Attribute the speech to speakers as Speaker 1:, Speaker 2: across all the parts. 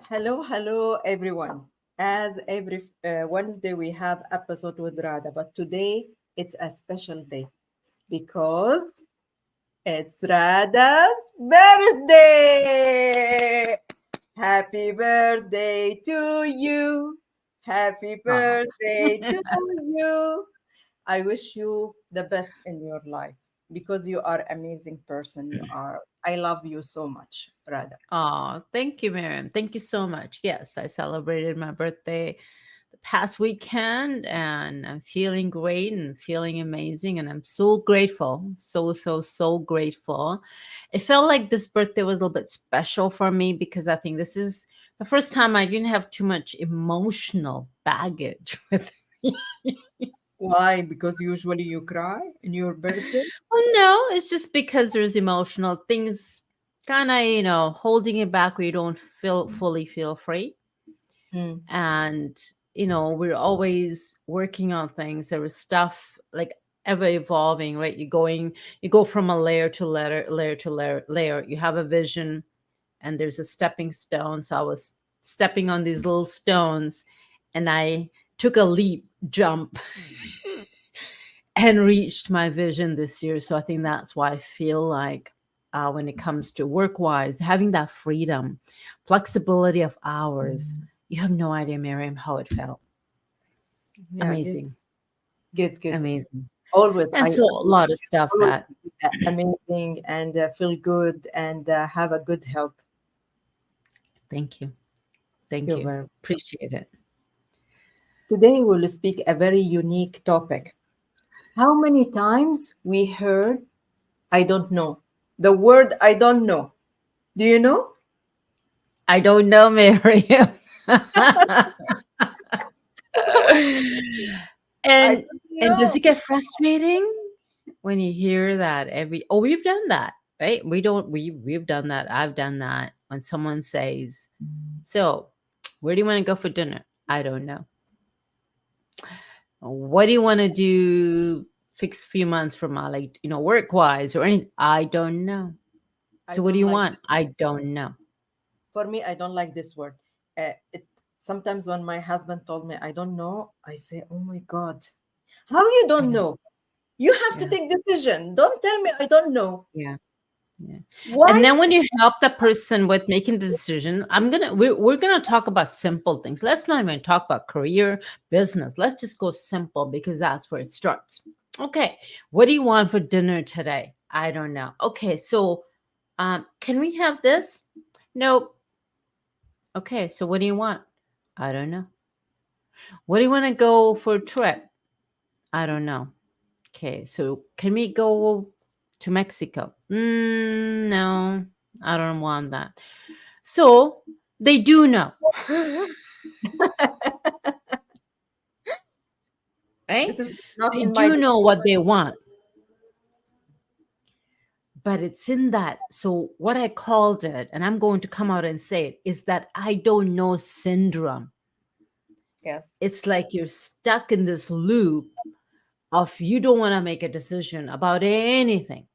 Speaker 1: Hello, everyone. As every Wednesday, we have episode with Radha, but today it's a special day because it's Radha's birthday. Happy birthday to you. Happy
Speaker 2: Oh,
Speaker 1: birthday to you. I wish you the best in your life because you are amazing person. You are. I love you so much, Radha.
Speaker 2: oh, thank you, Mariam. Thank you so much. Yes, I celebrated my birthday the past weekend and I'm feeling great and feeling amazing. And I'm so grateful. So grateful. It felt like this birthday was a little bit special for me because I think this is the first time I didn't have too much emotional baggage with me.
Speaker 1: Why? Because usually you cry in your birthday?
Speaker 2: Well, no, it's just because there's emotional things kind of, holding it back where you don't fully feel free.
Speaker 1: Mm.
Speaker 2: And, we're always working on things. There was stuff like ever evolving, right? You go from a layer to layer. You have a vision and there's a stepping stone. So I was stepping on these little stones and I took a leap, jump and reached my vision this year. So I think that's why I feel like when it comes to work wise, having that freedom, flexibility of hours, you have no idea, Miriam, how it felt.
Speaker 1: Yeah, good,
Speaker 2: Amazing,
Speaker 1: good.
Speaker 2: amazing.
Speaker 1: Always,
Speaker 2: And so a lot of stuff
Speaker 1: always
Speaker 2: that,
Speaker 1: amazing and feel good and have a good health.
Speaker 2: thank you, thank
Speaker 1: You're
Speaker 2: you.
Speaker 1: very.
Speaker 2: Appreciate it.
Speaker 1: Today we'll speak a very unique topic. How many times we heard "I don't know"? The word "I don't know." Do you know?
Speaker 2: I don't know, Miriam.
Speaker 1: I
Speaker 2: and
Speaker 1: don't
Speaker 2: and does
Speaker 1: know.
Speaker 2: it get frustrating when you hear that we've done that, right? We've done that. I've done that when someone says, so where do you want to go for dinner? I don't know. What do you want to do fix a few months from now, like, work wise or anything? I don't know.
Speaker 1: I
Speaker 2: So what do
Speaker 1: don't
Speaker 2: you
Speaker 1: like
Speaker 2: want?
Speaker 1: this
Speaker 2: I
Speaker 1: word.
Speaker 2: don't know.
Speaker 1: For me, I don't like this word. It sometimes when my husband told me I don't know, I say, "Oh my God, how you don't
Speaker 2: Yeah,
Speaker 1: know? You have to
Speaker 2: yeah,
Speaker 1: take decision. Don't tell me I don't know.
Speaker 2: yeah. Yeah. And
Speaker 1: Why?"
Speaker 2: then when you help the person with making the decision, we're gonna talk about simple things. Let's not even talk about career, business. Let's just go simple because that's where it starts. Okay, what do you want for dinner today? I don't know. Okay, so can we have this? Nope. Okay, so what do you want? I don't know. What do you want to go for a trip? I don't know. Okay, so can we go to Mexico? No, I don't want that. So they do know, right?
Speaker 1: This is not
Speaker 2: They
Speaker 1: in my
Speaker 2: do know
Speaker 1: decision.
Speaker 2: what they want, but it's in that. So, what I called it, and I'm going to come out and say it, is that I don't know syndrome.
Speaker 1: Yes.
Speaker 2: It's like you're stuck in this loop of you don't want to make a decision about anything.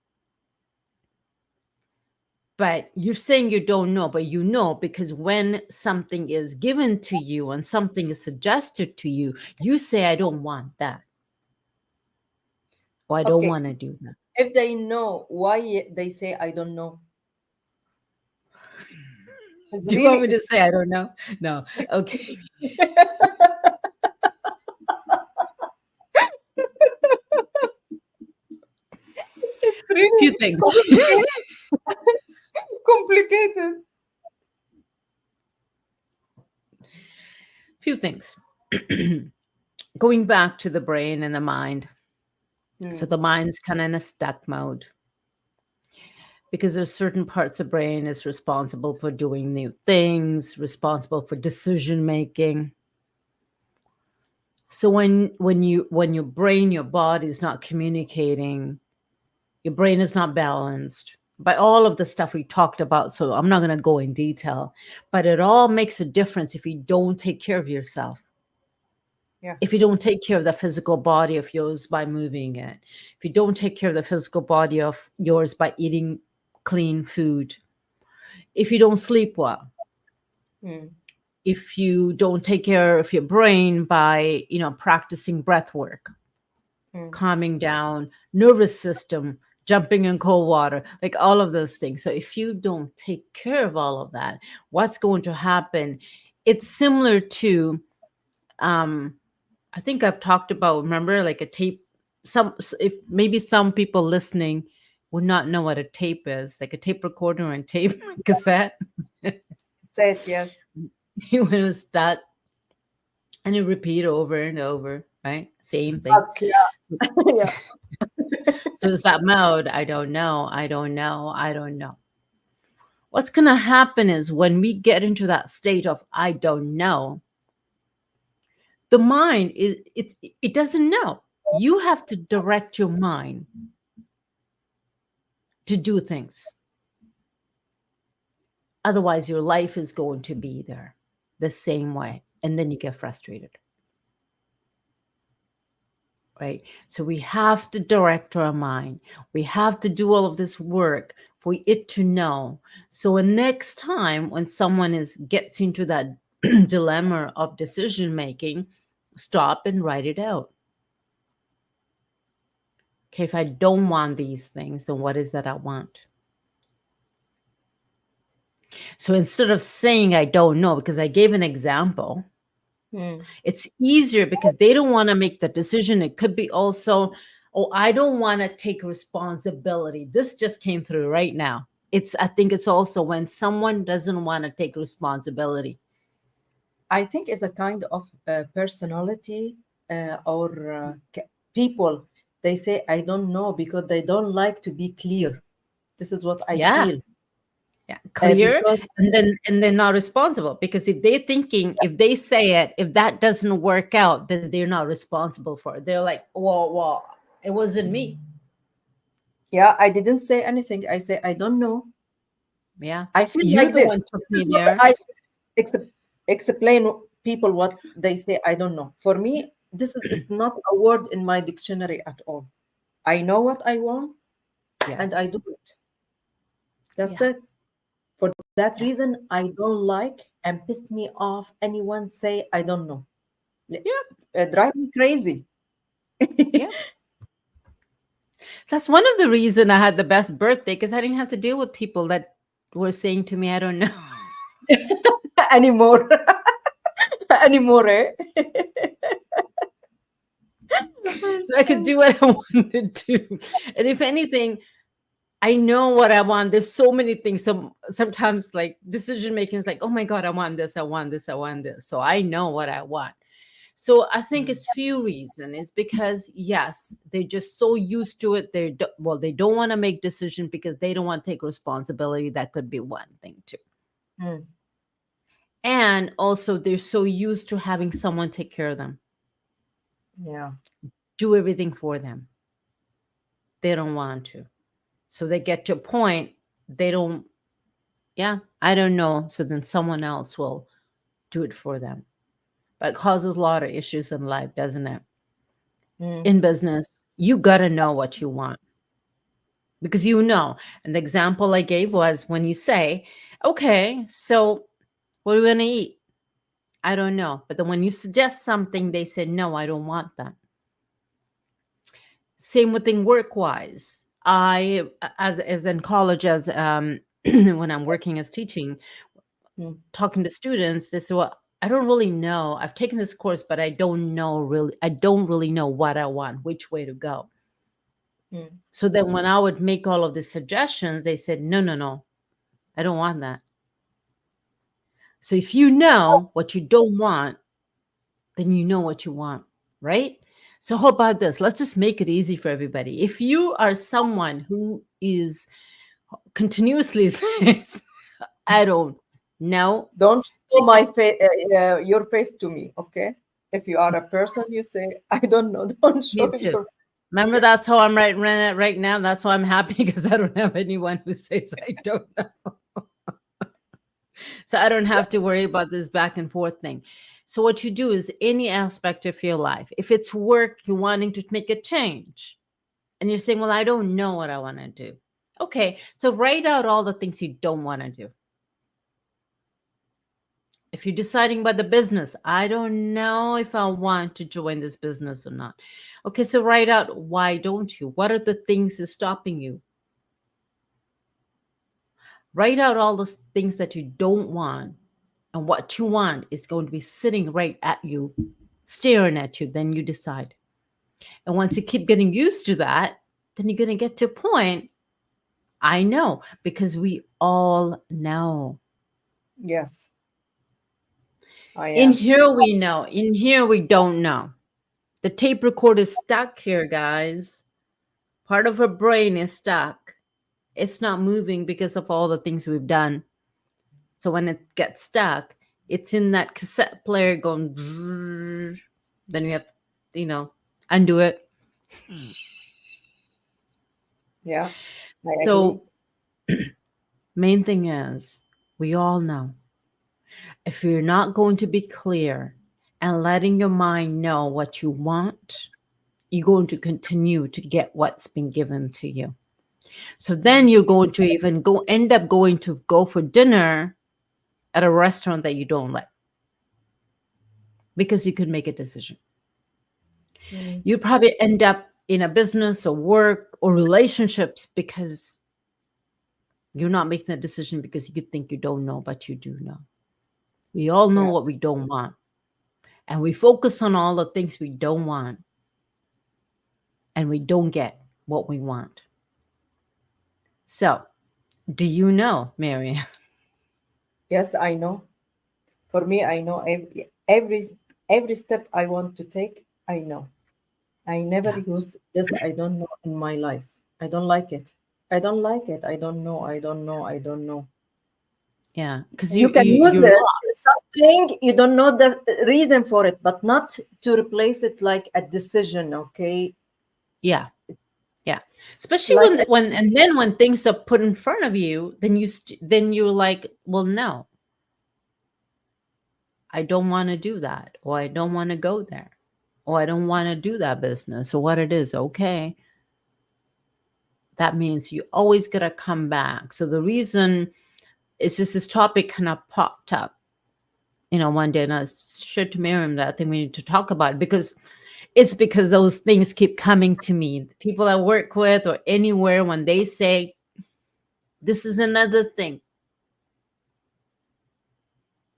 Speaker 2: But you're saying you don't know, but you know because when something is given to you and something is suggested to you, you say, I don't want that, or I don't
Speaker 1: Okay.
Speaker 2: want to do that.
Speaker 1: If they know why they say I don't know, it's
Speaker 2: Do you want
Speaker 1: really
Speaker 2: me to say I don't know? No. Okay.
Speaker 1: it's really
Speaker 2: Few things.
Speaker 1: complicated. Complicated.
Speaker 2: Few things. Going back to the brain and the mind. So
Speaker 1: Hmm.
Speaker 2: the mind's kind of in a stuck mode because there's certain parts of brain is responsible for doing new things, responsible for decision making. So when your brain, your body is not communicating, your brain is not balanced by all of the stuff we talked about. So I'm not going to go in detail, but it all makes a difference if you don't take care of yourself.
Speaker 1: Yeah.
Speaker 2: If you don't take care of the physical body of yours by moving it, if you don't take care of the physical body of yours by eating clean food, if you don't sleep well,
Speaker 1: Hmm.
Speaker 2: if you don't take care of your brain by, practicing breath work,
Speaker 1: Mm.
Speaker 2: calming down, nervous system, jumping in cold water, like all of those things. So if you don't take care of all of that, what's going to happen? It's similar to, um, I think I've talked about, remember, like a tape. If maybe some people listening would not know what a tape is, like a tape recorder and tape cassette.
Speaker 1: Say it, yes.
Speaker 2: When it was that, and you repeat over and over, right? Same thing.
Speaker 1: Stuck, yeah. Yeah.
Speaker 2: So is that mode? I don't know. I don't know. I don't know. What's going to happen is when we get into that state of I don't know, the mind it doesn't know. You have to direct your mind to do things. Otherwise, your life is going to be there the same way, and then you get frustrated. Right? So we have to direct our mind. We have to do all of this work for it to know. So next time when someone gets into that dilemma of decision making, stop and write it out. Okay, if I don't want these things, then what is that I want? So instead of saying I don't know, because I gave an example,
Speaker 1: Mm.
Speaker 2: it's easier because they don't want to make the decision. It could be also, oh, I don't want to take responsibility. This just came through right now. I think it's also when someone doesn't want to take responsibility.
Speaker 1: I think it's a kind of personality or people. They say, I don't know because they don't like to be clear. This is what I
Speaker 2: Yeah.
Speaker 1: feel.
Speaker 2: Yeah. Clear.
Speaker 1: Because
Speaker 2: And they're not responsible because if they're thinking, if they say it, if that doesn't work out, then they're not responsible for it. They're like, well, it wasn't me.
Speaker 1: yeah, I didn't say anything. I say, I don't know.
Speaker 2: Yeah.
Speaker 1: I feel
Speaker 2: You're
Speaker 1: like
Speaker 2: the
Speaker 1: this.
Speaker 2: one took
Speaker 1: This is
Speaker 2: me
Speaker 1: what
Speaker 2: there.
Speaker 1: I ex- explain people what they say. I don't know. For me, it's not a word in my dictionary at all. I know what I want and
Speaker 2: Yes.
Speaker 1: I do it. That's
Speaker 2: Yeah.
Speaker 1: it. For that
Speaker 2: Yeah.
Speaker 1: reason, I don't like and piss me off anyone say I don't know.
Speaker 2: Yeah.
Speaker 1: Drive me crazy.
Speaker 2: Yeah. That's one of the reason I had the best birthday because I didn't have to deal with people that were saying to me, I don't know.
Speaker 1: Anymore. Anymore, eh?
Speaker 2: So I could do what I wanted to. And if anything, I know what I want. There's so many things. So sometimes like decision making is like, oh my God, I want this, I want this, I want this. So I know what I want. So I think
Speaker 1: Mm.
Speaker 2: it's few reasons. It's because yes, they're just so used to it. They don't want to make decisions because they don't want to take responsibility. That could be one thing too.
Speaker 1: Mm.
Speaker 2: And also they're so used to having someone take care of them,
Speaker 1: Yeah.
Speaker 2: do everything for them. They don't want to. So they get to a point, they don't, yeah, I don't know. So then someone else will do it for them. But it causes a lot of issues in life, doesn't it?
Speaker 1: Mm.
Speaker 2: In business, you got to know what you want because you know. And the example I gave was when you say, okay, so what are we going to eat? I don't know. But then when you suggest something, they say, no, I don't want that. Same with thing work wise. As in college, as when I'm working as teaching,
Speaker 1: Mm.
Speaker 2: talking to students, they say, well, I don't really know. I've taken this course, but I don't know really. I don't really know what I want, which way to go.
Speaker 1: Mm.
Speaker 2: So then when I would make all of the suggestions, they said, no, no, no, I don't want that. So if you know what you don't want, then you know what you want, right? So how about this? Let's just make it easy for everybody. If you are someone who is continuously says, I don't know.
Speaker 1: Don't show
Speaker 2: Take
Speaker 1: my
Speaker 2: it.
Speaker 1: face, your face to me, okay? If you are a person, you say, I don't know. Don't show
Speaker 2: Me too.
Speaker 1: your.
Speaker 2: Remember,
Speaker 1: Yeah.
Speaker 2: that's how I'm right now. That's why I'm happy because I don't have anyone who says I don't know. So I don't have to worry about this back and forth thing. So what you do is any aspect of your life, if it's work, you're wanting to make a change, and you're saying, well, I don't know what I want to do. Okay, so write out all the things you don't want to do. If you're deciding about the business, I don't know if I want to join this business or not. Okay, so write out why don't you? What are the things that's stopping you? Write out all those things that you don't want, and what you want is going to be sitting right at you, staring at you. Then you decide. And once you keep getting used to that, then you're going to get to a point. I know, because we all know.
Speaker 1: Yes, I
Speaker 2: In
Speaker 1: am.
Speaker 2: here, we know. In here, we don't know. The tape recorder is stuck here, guys. Part of her brain is stuck. It's not moving because of all the things we've done. So when it gets stuck, it's in that cassette player going. Brrr. Then you have, you know, undo it.
Speaker 1: Yeah, I agree.
Speaker 2: So main thing is, we all know if you're not going to be clear and letting your mind know what you want, you're going to continue to get what's been given to you. So then
Speaker 1: Mm.
Speaker 2: you're going to even end up going to go for dinner at a restaurant that you don't like because you could make a decision.
Speaker 1: Mm.
Speaker 2: You probably end up in a business or work or relationships because you're not making a decision because you think you don't know, but you do know. We all know
Speaker 1: Yeah.
Speaker 2: what we don't want. And we focus on all the things we don't want and we don't get what we want. So, do you know, Mariam?
Speaker 1: Yes, I know. For me, I know every step I want to take, I know. I never
Speaker 2: Yeah.
Speaker 1: use this I don't know in my life. I don't like it. I don't like it. I don't know. I don't know. I don't know.
Speaker 2: Yeah. Because
Speaker 1: You can use
Speaker 2: you're
Speaker 1: the
Speaker 2: lost.
Speaker 1: something you don't know the reason for it, but not to replace it like a decision. Okay,
Speaker 2: Yeah. Yeah. Especially
Speaker 1: like
Speaker 2: and then when things are put in front of you, then then you're like, well, no, I don't want to do that, or I don't want to go there, or I don't want to do that business, or what it is. Okay. That means you always got to come back. So the reason it's just this topic kind of popped up, one day, and I shared to Miriam that I think we need to talk about it because those things keep coming to me. People I work with or anywhere, when they say, this is another thing,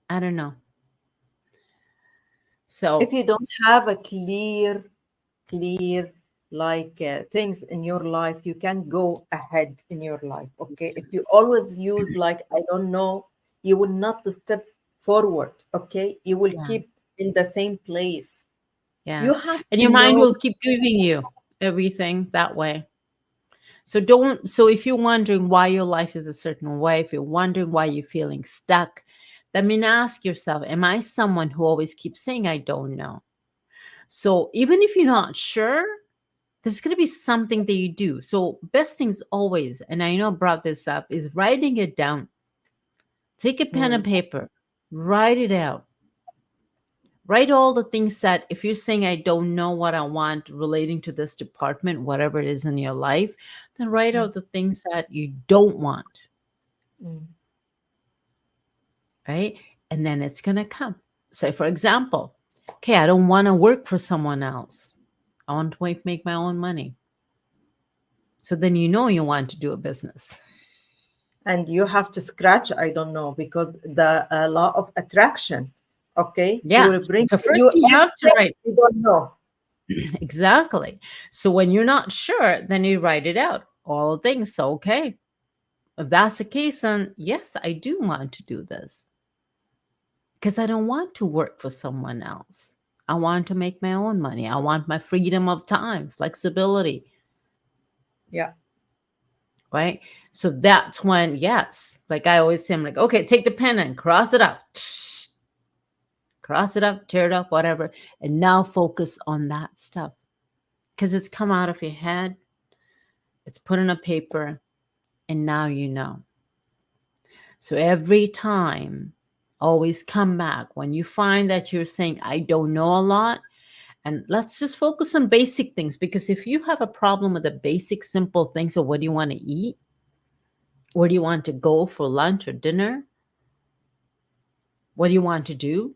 Speaker 2: I don't know.
Speaker 1: if
Speaker 2: So,
Speaker 1: you don't have a clear like things in your life, you can go ahead in your life. Okay, if you always use like I don't know, you will not step forward. Okay, you will
Speaker 2: yeah,
Speaker 1: keep in the same place.
Speaker 2: yeah.
Speaker 1: You have
Speaker 2: And
Speaker 1: to
Speaker 2: your mind
Speaker 1: know.
Speaker 2: will keep giving you everything that way. So if you're wondering why your life is a certain way, if you're wondering why you're feeling stuck, then ask yourself, am I someone who always keeps saying I don't know? So even if you're not sure, there's going to be something that you do. So best things always, and I know I brought this up, is writing it down. Take a pen
Speaker 1: Hmm.
Speaker 2: and paper, write it out. Write all the things that if you're saying I don't know what I want relating to this department, whatever it is in your life, then write
Speaker 1: Hmm.
Speaker 2: out the things that you don't want,
Speaker 1: Hmm.
Speaker 2: right? And then it's going to come. Say, for example, okay, I don't want to work for someone else. I want to make my own money. So then you want to do a business.
Speaker 1: And you have to scratch I don't know because the law of attraction. Okay, he
Speaker 2: Yeah.
Speaker 1: will bring
Speaker 2: So
Speaker 1: to
Speaker 2: first
Speaker 1: you
Speaker 2: you have to
Speaker 1: everything
Speaker 2: write.
Speaker 1: you don't know.
Speaker 2: Exactly. So when you're not sure, then you write it out. All things. So, okay, if that's the case, then yes, I do want to do this because I don't want to work for someone else. I want to make my own money. I want my freedom of time, flexibility,
Speaker 1: Yeah.
Speaker 2: right? So that's when, yes, like I always say, I'm like, okay, take the pen and cross it up, cross it up, tear it up, whatever. And now focus on that stuff because it's come out of your head, it's put in a paper, and now you know. So every time, always come back when you find that you're saying, I don't know a lot. And let's just focus on basic things because if you have a problem with the basic, simple things of what do you want to eat, where do you want to go for lunch or dinner, what you want to do,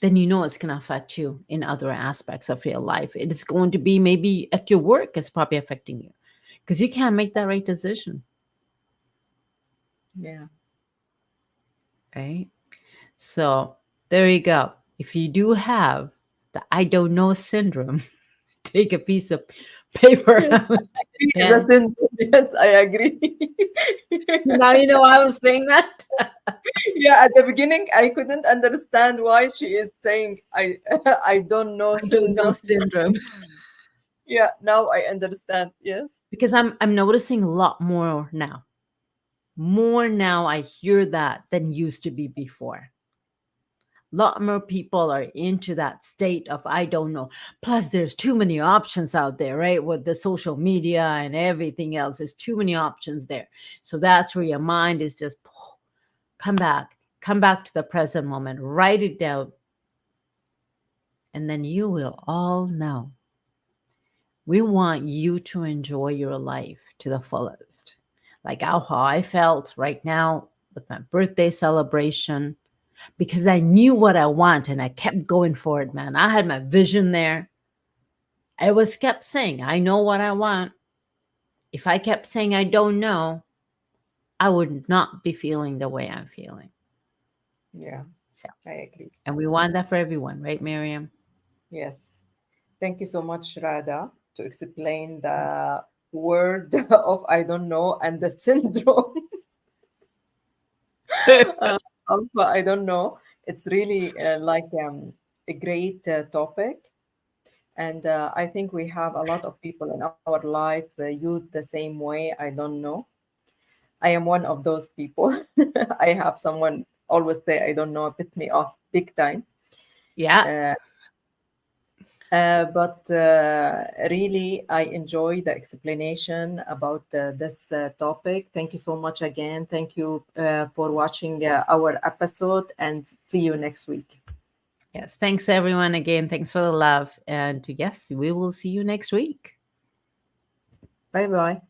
Speaker 2: then you know it's going to affect you in other aspects of your life. It is going to be maybe at your work, it's probably affecting you because you can't make that right decision,
Speaker 1: Yeah.
Speaker 2: right? So there you go. If you do have the I don't know syndrome, take a piece of paper
Speaker 1: Yes,
Speaker 2: out and
Speaker 1: it's a
Speaker 2: pen.
Speaker 1: sin. Yes, I agree.
Speaker 2: Now you know I was saying that.
Speaker 1: Yeah, at the beginning, I couldn't understand why she is saying I I don't know
Speaker 2: I don't know
Speaker 1: syndrome.
Speaker 2: syndrome.
Speaker 1: Yeah, now I understand. Yes.
Speaker 2: Because I'm noticing a lot more now. More now I hear that than used to be before. A lot more people are into that state of I don't know. Plus, there's too many options out there, right? With the social media and everything else, there's too many options there. So that's where your mind is just come back to the present moment, write it down, and then you will all know. We want you to enjoy your life to the fullest. Like how I felt right now with my birthday celebration, because I knew what I want and I kept going for it, man. I had my vision there. I was kept saying, I know what I want. If I kept saying I don't know, I would not be feeling the way I'm feeling.
Speaker 1: Yeah,
Speaker 2: So,
Speaker 1: I agree.
Speaker 2: and we want that for everyone, right, Mariam?
Speaker 1: Yes. Thank you so much, Radha, to explain the word of I don't know and the syndrome of I don't know. It's really like a great topic. And I think we have a lot of people in our life use the same way. I don't know. I am one of those people. I have someone always say, I don't know, put me off big time.
Speaker 2: Yeah.
Speaker 1: Uh, but really, I enjoy the explanation about this topic. Thank you so much again. Thank you for watching our episode and see you next week.
Speaker 2: Yes. Thanks, everyone. Again, thanks for the love. And yes, we will see you next week.
Speaker 1: Bye bye.